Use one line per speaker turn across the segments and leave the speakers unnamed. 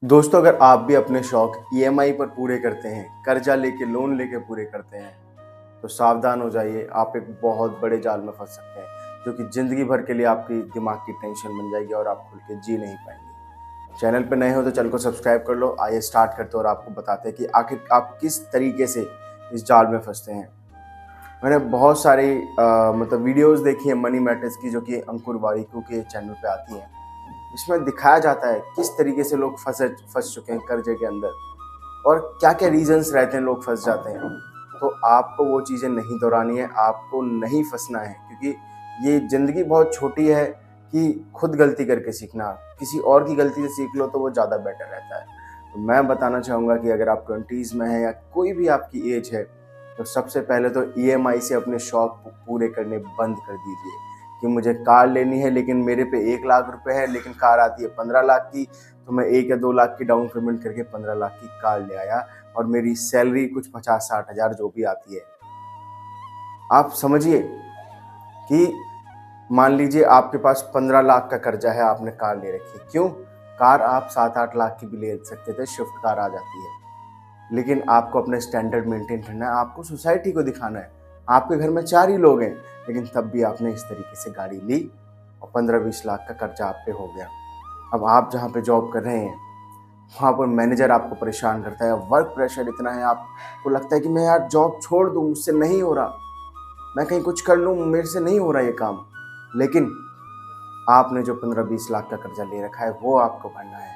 दोस्तों, अगर आप भी अपने शौक ईएमआई पर पूरे करते हैं, कर्जा लेके लोन लेके पूरे करते हैं, तो सावधान हो जाइए, आप एक बहुत बड़े जाल में फंस सकते हैं, जो कि ज़िंदगी भर के लिए आपकी दिमाग की टेंशन बन जाएगी और आप खुल के जी नहीं पाएंगे। चैनल पे नए हो तो चैनल को सब्सक्राइब कर लो। आइए स्टार्ट करते हैं और आपको बताते हैं कि आखिर आप किस तरीके से इस जाल में फंसते हैं। मैंने बहुत सारी मतलब वीडियोस देखी हैं मनी मैटर्स की, जो कि अंकुर वारिकू के चैनल पे आती हैं। इसमें दिखाया जाता है किस तरीके से लोग फंस चुके हैं कर्जे के अंदर और क्या क्या रीजंस रहते हैं लोग फंस जाते हैं। तो आपको वो चीज़ें नहीं दोहरानी है, आपको नहीं फंसना है, क्योंकि ये ज़िंदगी बहुत छोटी है कि खुद गलती करके सीखना। किसी और की गलती से सीख लो तो वो ज़्यादा बेटर रहता है। तो मैं बताना चाहूँगा कि अगर आप 20s में हैं या कोई भी आपकी एज है, तो सबसे पहले तो ईएमआई से अपने शौक पूरे करने बंद कर दीजिए। कि मुझे कार लेनी है लेकिन मेरे पे 1 लाख रुपए है, लेकिन कार आती है 15 लाख की, तो मैं 1 या 2 लाख की डाउन पेमेंट करके 15 लाख की कार ले आया और मेरी सैलरी कुछ 50-60 हज़ार जो भी आती है। आप समझिए कि मान लीजिए आपके पास 15 लाख का कर्जा है, आपने कार ले रखी है। क्यों? कार आप 7-8 लाख की भी ले सकते थे, स्विफ्ट कार आ जाती है। लेकिन आपको अपने स्टैंडर्ड मेंटेन करना है, आपको सोसाइटी को दिखाना है। आपके घर में 4 ही लोग हैं, लेकिन तब भी आपने इस तरीके से गाड़ी ली और 15-20 लाख का कर्जा आप पे हो गया। अब आप जहाँ पे जॉब कर रहे हैं, वहाँ पर मैनेजर आपको परेशान करता है, वर्क प्रेशर इतना है, आपको लगता है कि मैं यार जॉब छोड़ दूँ, मुझसे नहीं हो रहा, मैं कहीं कुछ कर लूँ, मेरे से नहीं हो रहा ये काम। लेकिन आपने जो 15-20 लाख का कर्जा ले रखा है, वो आपको भरना है।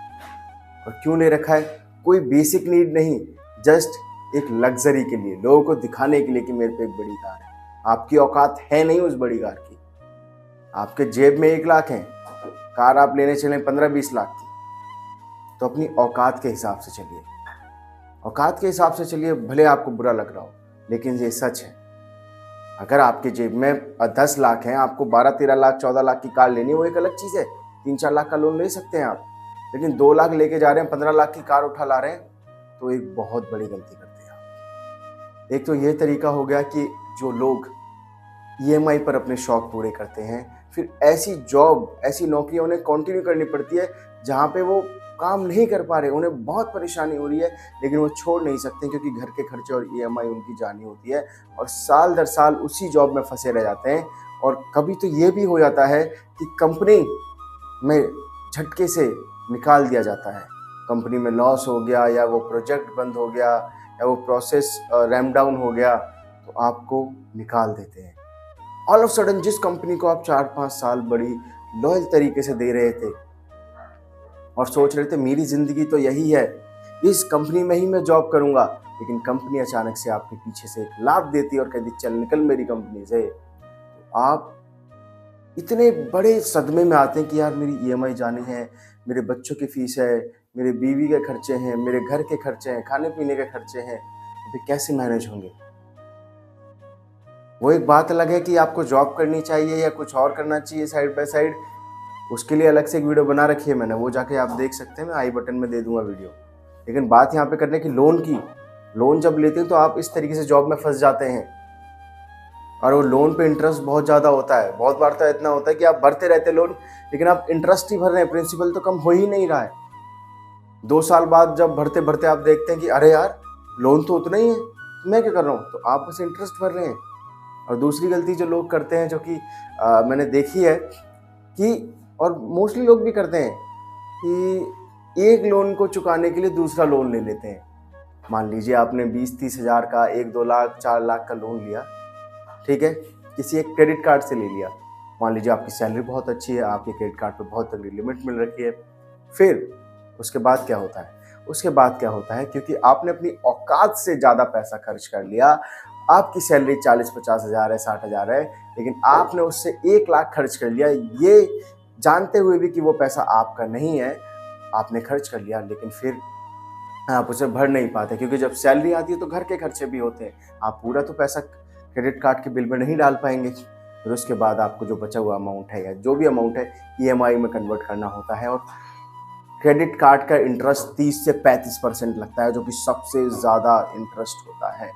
और क्यों ले रखा है? कोई बेसिक नीड नहीं, जस्ट एक लग्जरी के लिए, लोगों को दिखाने के लिए कि मेरे पे एक बड़ी कार है। आपकी औकात है नहीं उस बड़ी कार की। आपके जेब में 1 लाख है, कार आप लेने चले 15-20 लाख की। तो अपनी औकात के हिसाब से चलिए, औकात के हिसाब से चलिए। भले आपको बुरा लग रहा हो, लेकिन ये सच है। अगर आपके जेब में 10 लाख हैं, आपको 12-13 लाख 14 लाख की कार लेनी है, वो एक अलग चीज़ है। 3-4 लाख का लोन ले सकते हैं आप, लेकिन 2 लाख लेके जा रहे हैं, 15 लाख की कार उठा ला रहे हैं, तो एक बहुत बड़ी गलती करते हैं आप। एक तो ये तरीका हो गया कि जो लोग ईएमआई पर अपने शौक पूरे करते हैं, फिर ऐसी जॉब, ऐसी नौकरियां उन्हें कंटिन्यू करनी पड़ती है जहाँ पे वो काम नहीं कर पा रहे, उन्हें बहुत परेशानी हो रही है, लेकिन वो छोड़ नहीं सकते क्योंकि घर के खर्चे और ईएमआई उनकी जानी होती है। और साल दर साल उसी जॉब में फंसे रह जाते हैं। और कभी तो ये भी हो जाता है कि कंपनी में झटके से निकाल दिया जाता है, कंपनी में लॉस हो गया, या वो प्रोजेक्ट बंद हो गया, या वो प्रोसेस रैम्प डाउन हो गया, तो आपको निकाल देते हैं। ऑल ऑफ सडन जिस कंपनी को आप 4-5 साल बड़ी लॉयल तरीके से दे रहे थे और सोच रहे थे मेरी जिंदगी तो यही है, इस कंपनी में ही मैं जॉब करूंगा, लेकिन कंपनी अचानक से आपके पीछे से एक लात देती है और कहती चल निकल मेरी कंपनी से। तो आप इतने बड़े सदमे में आते हैं कि यार मेरी ईएमआई जानी है, मेरे बच्चों की फीस है, मेरे बीवी के खर्चे हैं, मेरे घर के खर्चे हैं, खाने पीने के खर्चे हैं, अभी कैसे मैनेज होंगे। वो एक बात अलग है कि आपको जॉब करनी चाहिए या कुछ और करना चाहिए साइड बाय साइड, उसके लिए अलग से एक वीडियो बना रखी है मैंने, वो जाके आप देख सकते हैं, मैं आई बटन में दे दूंगा वीडियो। लेकिन बात यहाँ पे करने की लोन की, लोन जब लेते हैं तो आप इस तरीके से जॉब में फंस जाते हैं और वो लोन पे इंटरेस्ट बहुत ज़्यादा होता है। बहुत बार तो इतना होता है कि आप भरते रहते लोन, लेकिन आप इंटरेस्ट ही भर रहे हैं, प्रिंसिपल तो कम हो ही नहीं रहा है। 2 साल बाद जब भरते भरते आप देखते हैं कि अरे यार लोन तो उतना ही है, तो मैं क्या कर रहा हूँ, तो आप बस इंटरेस्ट भर रहे हैं। और दूसरी गलती जो लोग करते हैं, जो कि मैंने देखी है कि, और मोस्टली लोग भी करते हैं, कि एक लोन को चुकाने के लिए दूसरा लोन ले लेते हैं। मान लीजिए आपने 20-30 हज़ार का 1-2 लाख 4 लाख का लोन लिया, ठीक है, किसी एक क्रेडिट कार्ड से ले लिया। मान लीजिए आपकी सैलरी बहुत अच्छी है, आपके क्रेडिट कार्ड पे बहुत तगड़ी लिमिट मिल रखी है। फिर उसके बाद क्या होता है? उसके बाद क्या होता है, क्योंकि आपने अपनी औकात से ज़्यादा पैसा खर्च कर लिया, आपकी सैलरी 40-50 हज़ार है, 60 हज़ार है, लेकिन आपने उससे 1 लाख खर्च कर लिया, ये जानते हुए भी कि वो पैसा आपका नहीं है, आपने खर्च कर लिया, लेकिन फिर आप उसे भर नहीं पाते, क्योंकि जब सैलरी आती है तो घर के खर्चे भी होते हैं। आप पूरा तो पैसा क्रेडिट कार्ड के बिल में नहीं डाल पाएंगे। फिर उसके बाद आपको जो बचा हुआ अमाउंट है या जो भी अमाउंट है, ईएमआई में कन्वर्ट करना होता है। और क्रेडिट कार्ड का इंटरेस्ट 30 से 35% लगता है, जो कि सबसे ज़्यादा इंटरेस्ट होता है।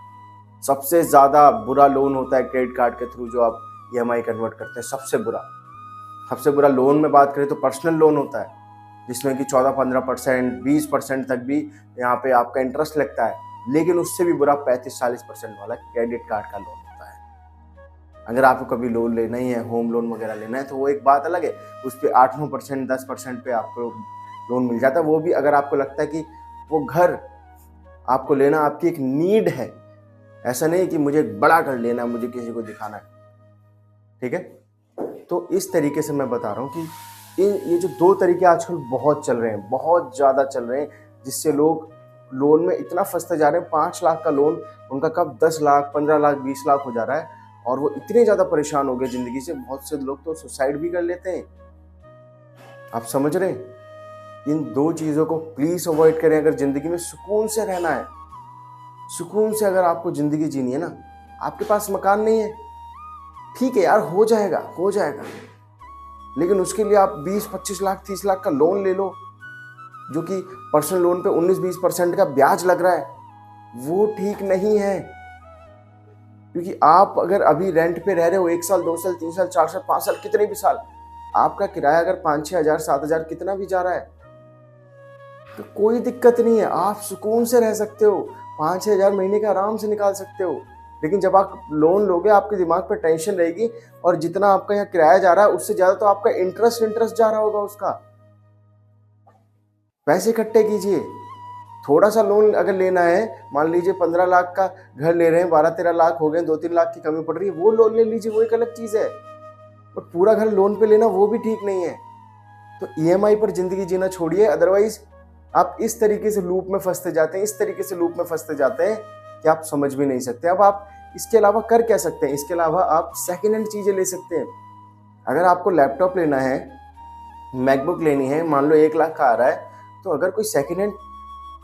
सबसे ज़्यादा बुरा लोन होता है क्रेडिट कार्ड के थ्रू जो आप ईएमआई कन्वर्ट करते हैं, सबसे बुरा। सबसे बुरा लोन में बात करें तो पर्सनल लोन होता है, जिसमें कि 14-15%, 20% तक भी यहाँ पे आपका इंटरेस्ट लगता है। लेकिन उससे भी बुरा 35-40% वाला क्रेडिट कार्ड का लोन होता है। अगर आपको कभी लोन लेना ही है, होम लोन वगैरह लेना है, तो वो एक बात अलग है, उस पर 8-9%, 10% पे आपको लोन मिल जाता है। वो भी अगर आपको लगता है कि वो घर आपको लेना आपकी एक नीड है, ऐसा नहीं कि मुझे एक बड़ा घर लेना है, मुझे किसी को दिखाना है। ठीक है, तो इस तरीके से मैं बता रहा हूँ कि ये जो दो तरीके आजकल बहुत चल रहे हैं, बहुत ज़्यादा चल रहे हैं, जिससे लोग लोन में इतना फंसते जा रहे हैं। 5 लाख का लोन उनका कब 10 लाख, 15 लाख, 20 लाख हो जा रहा है, और वो इतने ज़्यादा परेशान हो गए ज़िंदगी से, बहुत से लोग तो सुसाइड भी कर लेते हैं। आप समझ रहे हैं? इन दो चीज़ों को प्लीज़ अवॉइड करें। अगर ज़िंदगी में सुकून से रहना है, सुकून से अगर आपको ज़िंदगी जीनी है ना, आपके पास मकान नहीं है, ठीक है यार, हो जाएगा, हो जाएगा, लेकिन उसके लिए आप 20-25 लाख, 30 लाख का लोन ले लो, जो कि पर्सनल लोन पे 19-20% का ब्याज लग रहा है। वो ठीक नहीं है, क्योंकि आप अगर अभी रेंट पे रह रहे हो 1 साल, 2 साल, 3 साल, 4 साल, 5 साल, कितने भी साल, आपका किराया अगर 5-6 हज़ार, 7 हज़ार कितना भी जा रहा है, तो कोई दिक्कत नहीं है, आप सुकून से रह सकते हो, 5-6 हज़ार महीने का आराम से निकाल सकते हो। लेकिन जब आप लोन लोगे, आपके दिमाग पे टेंशन रहेगी, और जितना आपका यहाँ किराया जा रहा है उससे ज़्यादा तो आपका इंटरेस्ट जा रहा होगा उसका। पैसे इकट्ठे कीजिए। थोड़ा सा लोन अगर लेना है, मान लीजिए 15 लाख का घर ले रहे हैं, 12-13 लाख हो गए, 2-3 लाख की कमी पड़ रही है, वो लोन ले लीजिए, वो एक अलग चीज़ है। और पूरा घर लोन पे लेना वो भी ठीक नहीं है। तो ईएमआई पर ज़िंदगी जीना छोड़िए, अदरवाइज आप इस तरीके से लूप में फंसते जाते हैं, इस तरीके से लूप में फंसते जाते हैं कि आप समझ भी नहीं सकते। अब आप इसके अलावा कर क्या सकते हैं? इसके अलावा आप सेकेंड हैंड चीज़ें ले सकते हैं। अगर आपको लैपटॉप लेना है, मैकबुक लेनी है, मान लो 1 लाख का आ रहा है, तो अगर कोई सेकेंड हैंड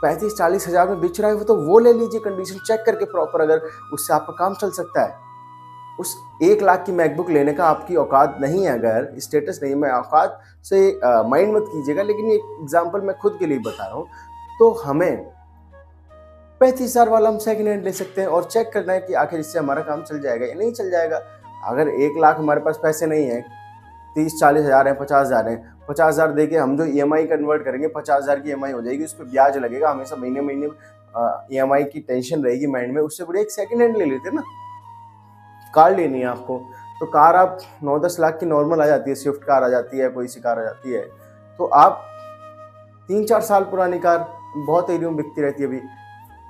35-40 हज़ार में बिच रहा है, तो वो ले लीजिए, कंडीशन चेक करके प्रॉपर, अगर उससे आपका काम चल सकता है। उस 1 लाख की मैकबुक लेने का आपकी औकात नहीं है, अगर स्टेटस नहीं है, मैं औकात से माइंड मत कीजिएगा, लेकिन ये एग्जांपल मैं खुद के लिए बता रहा हूँ, तो हमें 35,000 वाला हम सेकेंड हैंड ले सकते हैं, और चेक करना है कि आखिर इससे हमारा काम चल जाएगा या नहीं चल जाएगा। अगर 1 लाख हमारे पास पैसे नहीं है, 30-40 हज़ार है, 50 हज़ार है, 50 हज़ार दे के हम जो ईएमआई कन्वर्ट करेंगे, 50 हज़ार की ईएमआई हो जाएगी, उस पर ब्याज लगेगा हमेशा, महीने महीने ईएमआई की टेंशन रहेगी माइंड में। उससे बढ़िया एक सेकेंड हैंड ले लेते ना। कार लेनी है आपको, तो कार आप 9-10 लाख की नॉर्मल आ जाती है, स्विफ्ट कार आ जाती है, कोई सी कार आ जाती है, तो आप 3-4 साल पुरानी कार बहुत एरिया में बिकती रहती है अभी,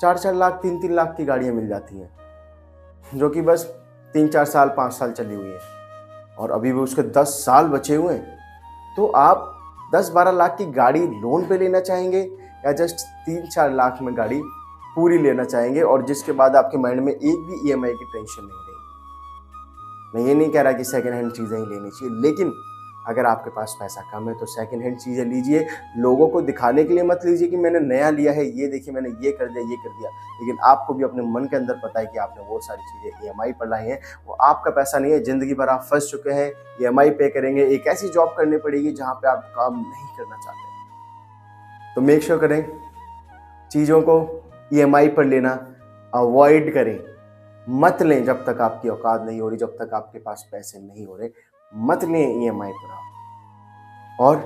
4-4 लाख, 3-3 लाख की गाड़ियाँ मिल जाती हैं, जो कि बस 3-4 साल, 5 साल चली हुई है, और अभी भी उसके 10 साल बचे हुए हैं। तो आप 10-12 लाख की गाड़ी लोन पे लेना चाहेंगे, या जस्ट 3-4 लाख में गाड़ी पूरी लेना चाहेंगे, और जिसके बाद आपके माइंड में एक भी ईएमआई की टेंशन नहीं रहेगी। मैं ये नहीं कह रहा कि सेकेंड हैंड चीज़ें ही लेनी चाहिए, लेकिन अगर आपके पास पैसा कम है तो सेकेंड हैंड चीज़ें लीजिए। लोगों को दिखाने के लिए मत लीजिए कि मैंने नया लिया है, ये देखिए मैंने ये कर दिया, ये कर दिया, लेकिन आपको भी अपने मन के अंदर पता है कि आपने वो सारी चीज़ें ईएमआई पर लाई हैं, वो आपका पैसा नहीं है, ज़िंदगी भर आप फंस चुके हैं, ईएमआई पे करेंगे, एक ऐसी जॉब करनी पड़ेगी जहाँ पे आप काम नहीं करना चाहते। तो मेक श्योर करें, चीज़ों को ईएमआई पर लेना अवॉइड करें, मत लें जब तक आपकी औकात नहीं हो रही, जब तक आपके पास पैसे नहीं हो रहे, मत लें ईएमआई पर आप। और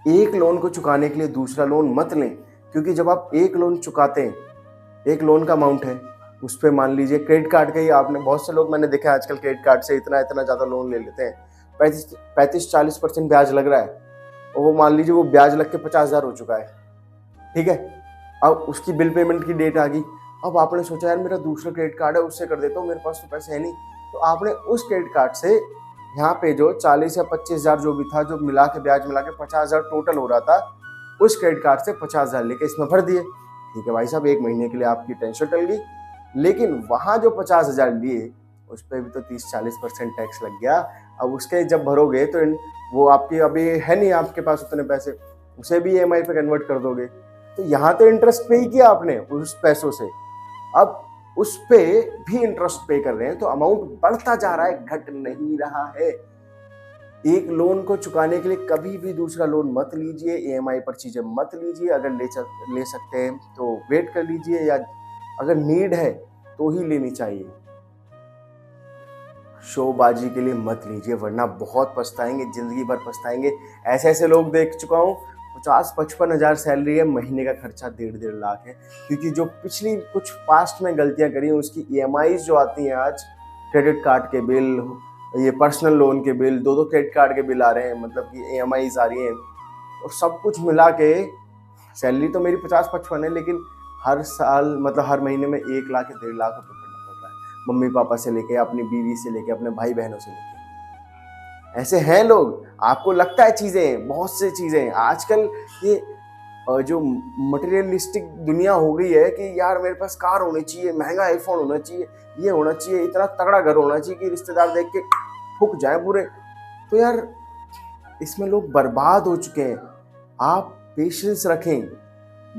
एक लोन को चुकाने के लिए दूसरा लोन मत लें, क्योंकि जब आप एक लोन चुकाते हैं, एक लोन का अमाउंट है, उस पर मान लीजिए क्रेडिट कार्ड का ही, आपने बहुत से लोग मैंने देखा है आजकल क्रेडिट कार्ड से इतना इतना ज़्यादा लोन ले लेते हैं, 35-40% ब्याज लग रहा है, और वो मान लीजिए वो ब्याज लग के 50 हज़ार हो चुका है। ठीक है, अब उसकी बिल पेमेंट की डेट आ गई, अब आपने सोचा यार मेरा दूसरा क्रेडिट कार्ड है, उससे कर देता हूँ, मेरे पास तो पैसे है नहीं, तो आपने उस क्रेडिट कार्ड से यहाँ पे जो 40 या 25 हज़ार जो भी था, जो मिला के ब्याज मिला के 50 हज़ार टोटल हो रहा था, उस क्रेडिट कार्ड से 50 हज़ार लेके इसमें भर दिए। ठीक है भाई साहब, 1 महीने के लिए आपकी टेंशन टल गई, लेकिन वहाँ जो 50 हज़ार लिए उस पर भी तो 30-40% टैक्स लग गया। अब उसके जब भरोगे तो वो आपकी अभी है नहीं आपके पास उतने पैसे, उसे भी ईएमआई पे कन्वर्ट कर दोगे, तो यहाँ तो इंटरेस्ट पे ही किया आपने उस पैसों से, अब उस पे भी इंटरेस्ट पे कर रहे हैं, तो अमाउंट बढ़ता जा रहा है, घट नहीं रहा है। एक लोन को चुकाने के लिए कभी भी दूसरा लोन मत लीजिए, ईएमआई पर चीजें मत लीजिए। अगर ले सकते हैं तो वेट कर लीजिए, या अगर नीड है तो ही लेनी चाहिए। शोबाजी के लिए मत लीजिए, वरना बहुत पछताएंगे, जिंदगी भर पछताएंगे। ऐसे ऐसे लोग देख चुका हूँ, 50-55 हज़ार सैलरी है, महीने का खर्चा 1.5 लाख है, क्योंकि जो पिछली कुछ पास्ट में गलतियां करी हैं उसकी ईएमआईज जो आती हैं आज, क्रेडिट कार्ड के बिल, ये पर्सनल लोन के बिल, 2-2 क्रेडिट कार्ड के बिल आ रहे हैं, मतलब कि ईएमआईज आ रही हैं, और सब कुछ मिला के सैलरी तो मेरी 50-55 है, लेकिन हर साल मतलब हर महीने में 1 लाख या 1.5 लाख रुपये भरना पड़ रहा है, मम्मी पापा से लेके, अपनी बीवी से लेके, अपने भाई बहनों से लेके। ऐसे हैं लोग, आपको लगता है चीज़ें, बहुत से चीज़ें आजकल ये जो मटेरियलिस्टिक दुनिया हो गई है कि यार मेरे पास कार होनी चाहिए, महंगा आईफोन होना चाहिए, ये होना चाहिए, इतना तगड़ा घर होना चाहिए कि रिश्तेदार देख के फूक जाए पूरे। तो यार इसमें लोग बर्बाद हो चुके हैं। आप पेशेंस रखें,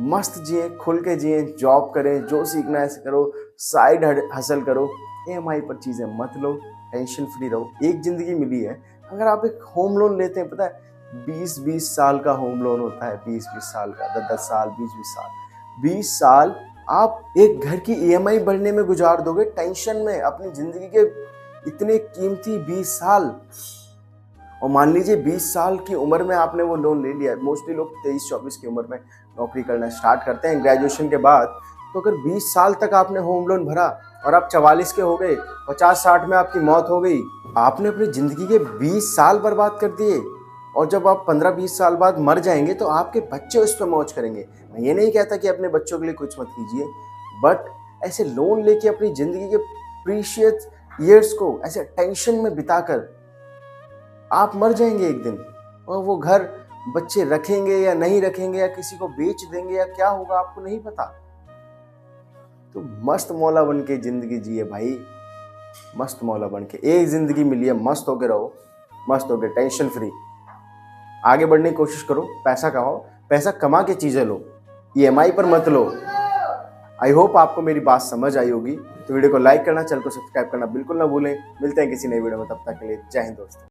मस्त जिए, खुल के जिए, जॉब करें, जो सीखना है करो, साइड हसल करो, ईएमआई पर चीज़ें मत लो, टेंशन फ्री रहो। एक ज़िंदगी मिली है, अगर आप एक होम लोन लेते हैं, पता है 20-20 साल का होम लोन होता है, 20-20 साल का, 10-10 साल, 20-20 साल, 20 साल आप एक घर की ईएमआई भरने में गुजार दोगे, टेंशन में, अपनी ज़िंदगी के इतने कीमती 20 साल। और मान लीजिए 20 साल की उम्र में आपने वो लोन ले लिया, मोस्टली लोग 23-24 की उम्र में नौकरी करना स्टार्ट करते हैं ग्रेजुएशन के बाद, तो अगर 20 साल तक आपने होम लोन भरा और आप 44 के हो गए, 50-60 में आपकी मौत हो गई, आपने अपनी ज़िंदगी के 20 साल बर्बाद कर दिए। और जब आप 15-20 साल बाद मर जाएंगे तो आपके बच्चे उस पर मौज करेंगे। मैं ये नहीं कहता कि अपने बच्चों के लिए कुछ मत कीजिए, बट ऐसे लोन लेके अपनी ज़िंदगी के प्रीशियस ईयर्स को ऐसे टेंशन में बिताकर आप मर जाएंगे एक दिन, और वो घर बच्चे रखेंगे या नहीं रखेंगे, या किसी को बेच देंगे, या क्या होगा आपको नहीं पता। तो मस्त मौला बन के जिंदगी जिए भाई, मस्त मौला बन के। एक जिंदगी मिली है, मस्त होके रहो, मस्त होके, टेंशन फ्री आगे बढ़ने की कोशिश करो, पैसा कमाओ, पैसा कमा के चीजें लो, ईएमआई पर मत लो। आई होप आपको मेरी बात समझ आई होगी। तो वीडियो को लाइक करना, चैनल को सब्सक्राइब करना बिल्कुल ना भूलें। मिलते हैं किसी नई वीडियो में, तब तक के लिए जय हिंद दोस्तों।